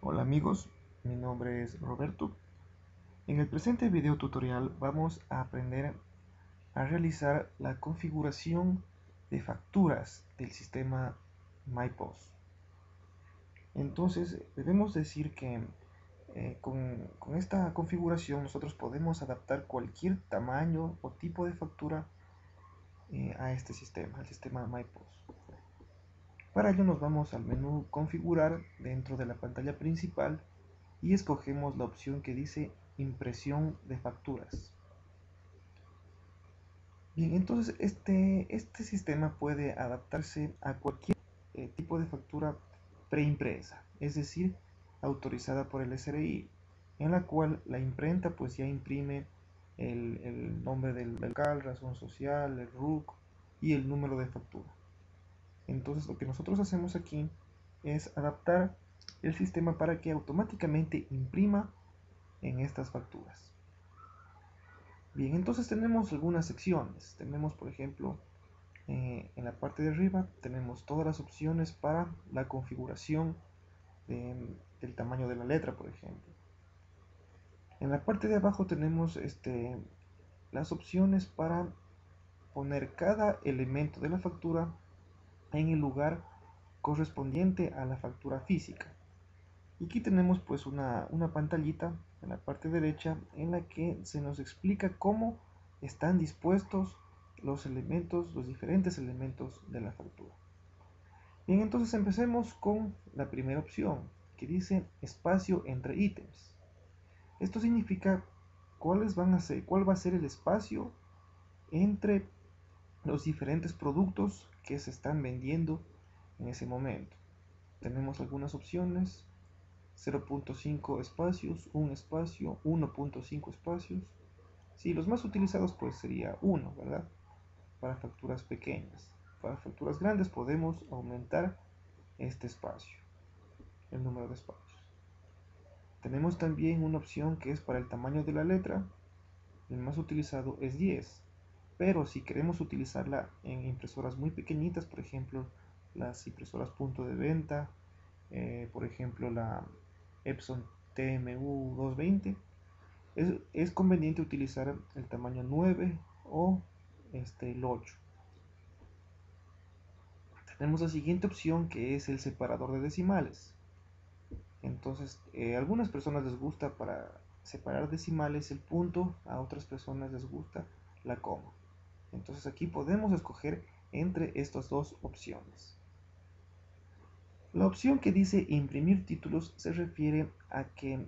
Hola amigos, mi nombre es Roberto. En el presente video tutorial vamos a aprender a realizar la configuración de facturas del sistema MyPOS. Entonces debemos decir que con esta configuración nosotros podemos adaptar cualquier tamaño o tipo de factura a este sistema, al sistema MyPOS. Para ello nos vamos al menú configurar dentro de la pantalla principal y escogemos la opción que dice impresión de facturas. Bien, entonces este sistema puede adaptarse a cualquier tipo de factura preimpresa, es decir, autorizada por el SRI, en la cual la imprenta pues ya imprime el nombre del local, razón social, el RUC y el número de factura. Entonces lo que nosotros hacemos aquí es adaptar el sistema para que automáticamente imprima en estas facturas. Bien, entonces tenemos algunas secciones. Tenemos, por ejemplo, en la parte de arriba tenemos todas las opciones para la configuración del tamaño de la letra, por ejemplo. En la parte de abajo tenemos las opciones para poner cada elemento de la factura en el lugar correspondiente a la factura física. Y aquí tenemos pues una pantallita en la parte derecha en la que se nos explica cómo están dispuestos los elementos, los diferentes elementos de la factura. Bien, entonces empecemos con la primera opción que dice espacio entre ítems. Esto significa cuál va a ser el espacio entre los diferentes productos que se están vendiendo en ese momento. Tenemos algunas opciones: 0.5 espacios, 1 espacio, 1.5 espacios. Sí, los más utilizados pues sería 1, ¿verdad? Para facturas pequeñas. Para facturas grandes podemos aumentar este espacio, el número de espacios. Tenemos también una opción que es para el tamaño de la letra. El más utilizado es 10, pero si queremos utilizarla en impresoras muy pequeñitas, por ejemplo las impresoras punto de venta, por ejemplo la Epson TMU 220, es conveniente utilizar el tamaño 9 o el 8. Tenemos la siguiente opción que es el separador de decimales. Entonces, a algunas personas les gusta para separar decimales el punto, a otras personas les gusta la coma. Entonces aquí podemos escoger entre estas dos opciones. La opción que dice imprimir títulos se refiere a que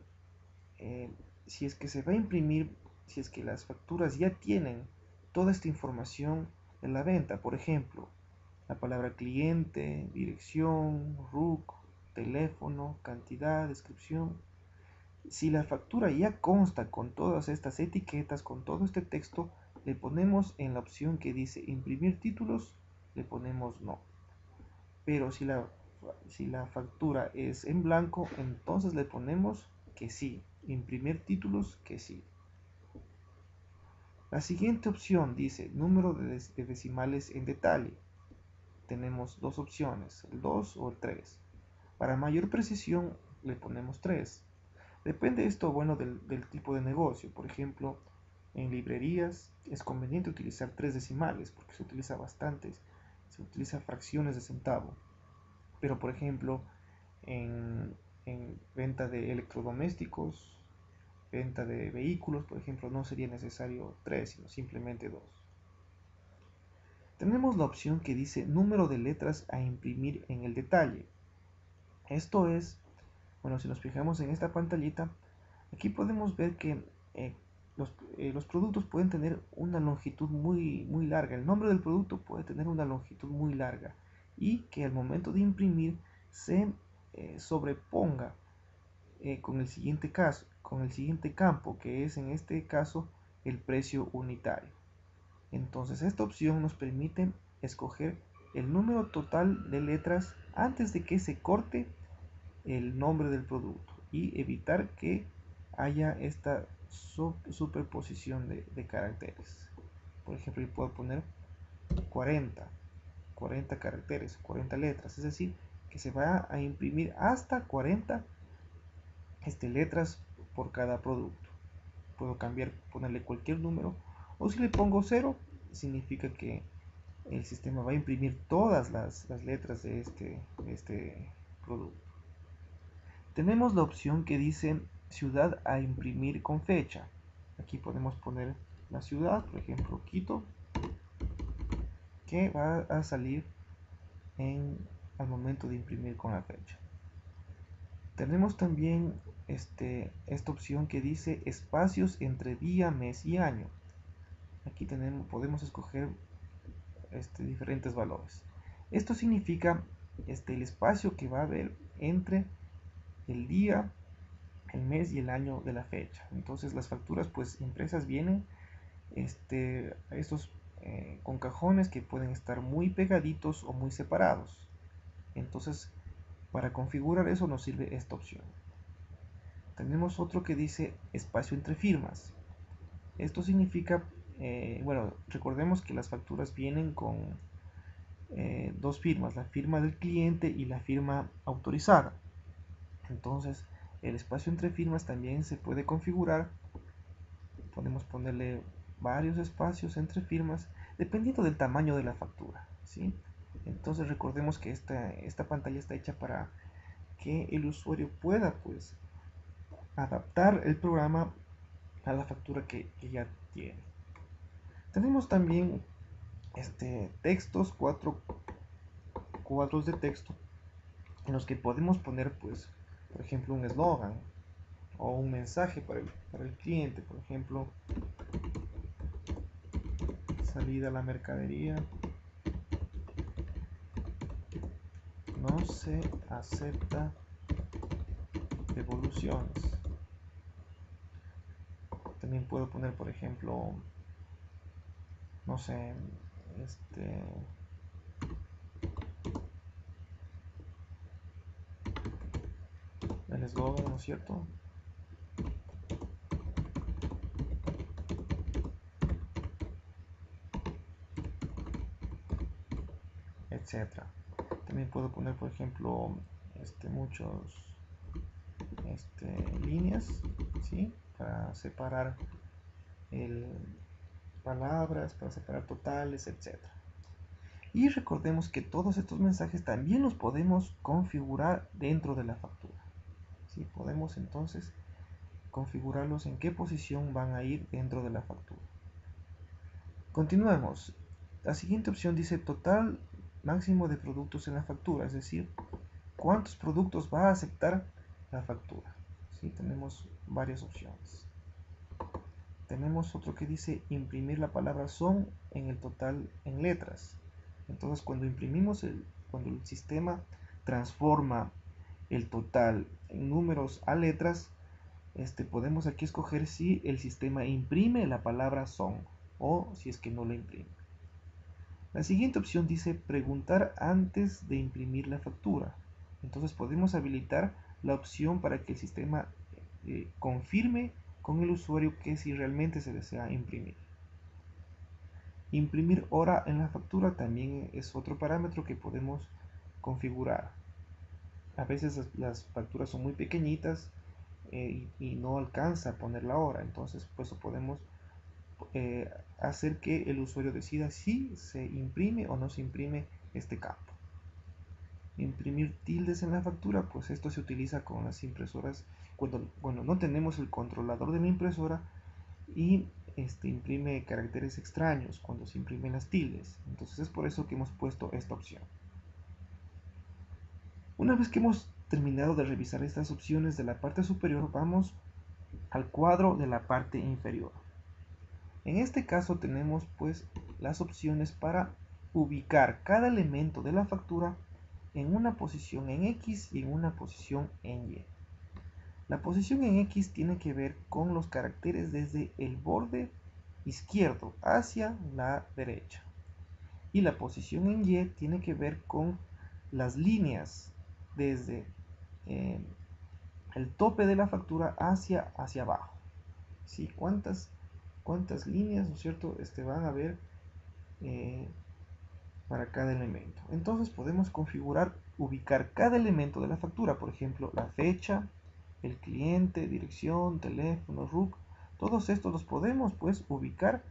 si es que se va a imprimir, si es que las facturas ya tienen toda esta información de la venta, por ejemplo, la palabra cliente, dirección, RUC, teléfono, cantidad, descripción. Si la factura ya consta con todas estas etiquetas, con todo este texto, le ponemos en la opción que dice imprimir títulos, le ponemos no. Pero si la factura es en blanco, entonces le ponemos que sí, imprimir títulos, que sí. La siguiente opción dice número de decimales en detalle. Tenemos dos opciones, el 2 o el 3. Para mayor precisión le ponemos 3. Depende esto, bueno, del tipo de negocio. Por ejemplo, en librerías es conveniente utilizar 3 decimales porque se utiliza bastantes, se utiliza fracciones de centavo. Pero por ejemplo, en venta de electrodomésticos, venta de vehículos, por ejemplo, no sería necesario 3, sino simplemente 2. Tenemos la opción que dice número de letras a imprimir en el detalle. Esto es, bueno, si nos fijamos en esta pantallita, aquí podemos ver que eh, los productos pueden tener una longitud muy larga. El nombre del producto puede tener una longitud muy larga y que al momento de imprimir se sobreponga con el siguiente campo, que es en este caso el precio unitario. Entonces esta opción nos permite escoger el número total de letras antes de que se corte el nombre del producto y evitar que haya esta superposición de caracteres. Por ejemplo, yo puedo poner 40 caracteres, 40 letras, es decir, que se va a imprimir hasta 40 letras por cada producto. Puedo cambiar, ponerle cualquier número, o si le pongo 0, significa que el sistema va a imprimir todas las letras de este producto. Tenemos la opción que dice ciudad a imprimir con fecha. Aquí podemos poner la ciudad, por ejemplo Quito, que va a salir al momento de imprimir con la fecha. Tenemos también esta opción que dice espacios entre día, mes y año. Aquí podemos escoger diferentes valores. Esto significa el espacio que va a haber entre el día, el mes y el año de la fecha. Entonces las facturas pues impresas vienen estos con cajones que pueden estar muy pegaditos o muy separados. Entonces para configurar eso nos sirve esta opción. Tenemos otro que dice espacio entre firmas. Esto significa, bueno, recordemos que las facturas vienen con dos firmas, la firma del cliente y la firma autorizada. Entonces el espacio entre firmas también se puede configurar. Podemos ponerle varios espacios entre firmas dependiendo del tamaño de la factura, ¿sí? Entonces recordemos que esta pantalla está hecha para que el usuario pueda pues adaptar el programa a la factura que ya tiene. Tenemos también textos, cuatro cuadros de texto en los que podemos poner pues por ejemplo un eslogan o un mensaje para el cliente, por ejemplo salida a la mercadería, no se acepta devoluciones. También puedo poner por ejemplo, no sé, el eslogan, ¿no es cierto? Etcétera. También puedo poner por ejemplo muchos líneas, ¿sí? Para separar palabras, para separar totales, etcétera. Y recordemos que todos estos mensajes también los podemos configurar dentro de la factura, ¿sí? Podemos entonces configurarlos en qué posición van a ir dentro de la factura. Continuemos. La siguiente opción dice total máximo de productos en la factura, es decir, cuántos productos va a aceptar la factura. ¿Sí? Tenemos varias opciones. Tenemos otro que dice imprimir la palabra son en el total en letras. Entonces cuando cuando el sistema transforma el total en números a letras, podemos aquí escoger si el sistema imprime la palabra son o si es que no la imprime. La siguiente opción dice preguntar antes de imprimir la factura. Entonces podemos habilitar la opción para que el sistema confirme con el usuario que si realmente se desea imprimir. Imprimir hora en la factura también es otro parámetro que podemos configurar. A veces las facturas son muy pequeñitas y no alcanza a poner la hora, entonces pues podemos hacer que el usuario decida si se imprime o no se imprime este campo. Imprimir tildes en la factura, pues esto se utiliza con las impresoras cuando no tenemos el controlador de la impresora y imprime caracteres extraños cuando se imprimen las tildes. Entonces es por eso que hemos puesto esta opción. Una vez que hemos terminado de revisar estas opciones de la parte superior, vamos al cuadro de la parte inferior. En este caso tenemos pues las opciones para ubicar cada elemento de la factura en una posición en X y en una posición en Y. La posición en X tiene que ver con los caracteres desde el borde izquierdo hacia la derecha. Y la posición en Y tiene que ver con las líneas desde el tope de la factura hacia abajo. ¿Sí? ¿Cuántas líneas, ¿no es cierto?, van a haber para cada elemento. Entonces podemos configurar, ubicar cada elemento de la factura, por ejemplo, la fecha, el cliente, dirección, teléfono, RUC, todos estos los podemos pues ubicar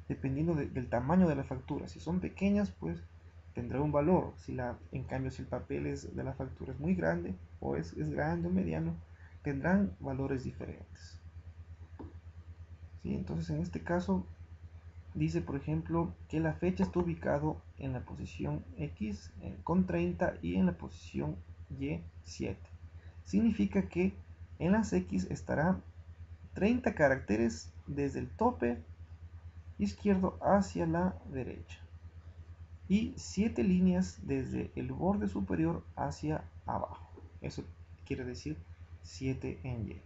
dependiendo del tamaño de la factura. Si son pequeñas, pues tendrá un valor. En cambio, si el papel de la factura es muy grande o es grande o mediano, tendrán valores diferentes. ¿Sí? Entonces, en este caso, dice, por ejemplo, que la fecha está ubicado en la posición X con 30 y en la posición Y 7. Significa que en las X estará 30 caracteres desde el tope izquierdo hacia la derecha y 7 líneas desde el borde superior hacia abajo. Eso quiere decir 7 en Y.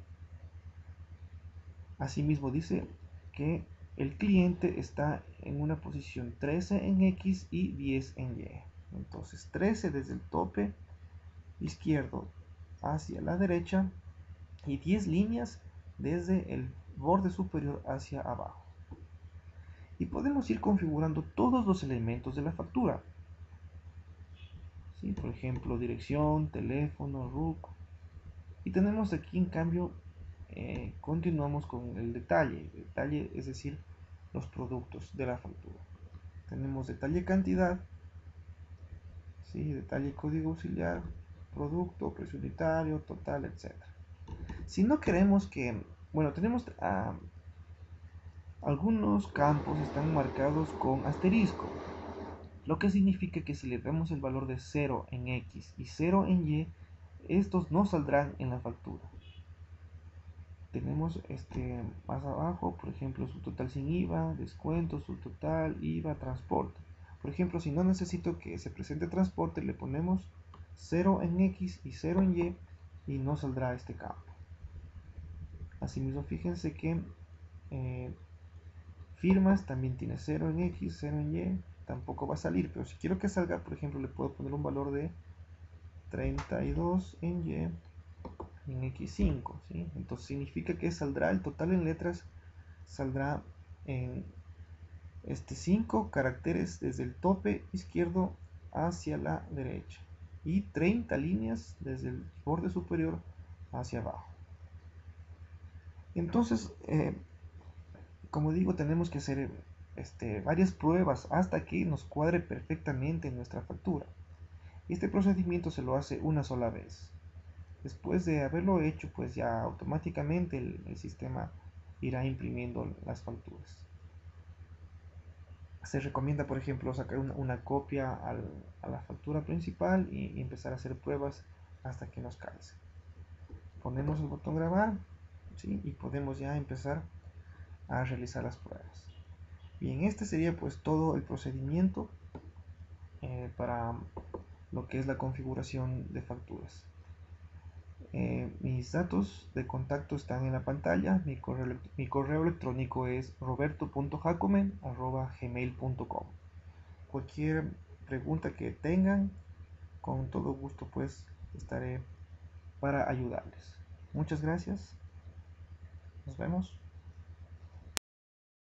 Asimismo dice que el cliente está en una posición 13 en X y 10 en Y. Entonces 13 desde el tope izquierdo hacia la derecha y 10 líneas desde el borde superior hacia abajo. Y podemos ir configurando todos los elementos de la factura. ¿Sí? Por ejemplo, dirección, teléfono, RUC. Y tenemos aquí en cambio, continuamos con el detalle. Detalle es decir, los productos de la factura. Tenemos detalle cantidad, ¿sí? Detalle código auxiliar, producto, precio unitario, total, etc. Si no queremos que, bueno, tenemos algunos campos están marcados con asterisco, lo que significa que si le damos el valor de 0 en X y 0 en Y, estos no saldrán en la factura. Tenemos más abajo, por ejemplo, su total sin IVA, descuento, su total, IVA, transporte. Por ejemplo, si no necesito que se presente transporte, le ponemos 0 en X y 0 en Y no saldrá este campo. Asimismo, fíjense que firmas también tiene 0 en X, 0 en Y, tampoco va a salir, pero si quiero que salga, por ejemplo, le puedo poner un valor de 32 en Y en X5, ¿sí? Entonces significa que saldrá el total en letras, saldrá en 5 caracteres desde el tope izquierdo hacia la derecha y 30 líneas desde el borde superior hacia abajo. Entonces, como digo, tenemos que hacer varias pruebas hasta que nos cuadre perfectamente nuestra factura. Este procedimiento se lo hace una sola vez. Después de haberlo hecho, pues ya automáticamente el sistema irá imprimiendo las facturas. Se recomienda, por ejemplo, sacar una copia a la factura principal y empezar a hacer pruebas hasta que nos calce. Ponemos el botón grabar, ¿sí? Y podemos ya empezar a realizar las pruebas. Bien, este sería pues todo el procedimiento para lo que es la configuración de facturas. Mis datos de contacto están en la pantalla. Mi correo electrónico es roberto.jacome@gmail.com. Cualquier pregunta que tengan, con todo gusto pues estaré para ayudarles. Muchas gracias. Nos vemos.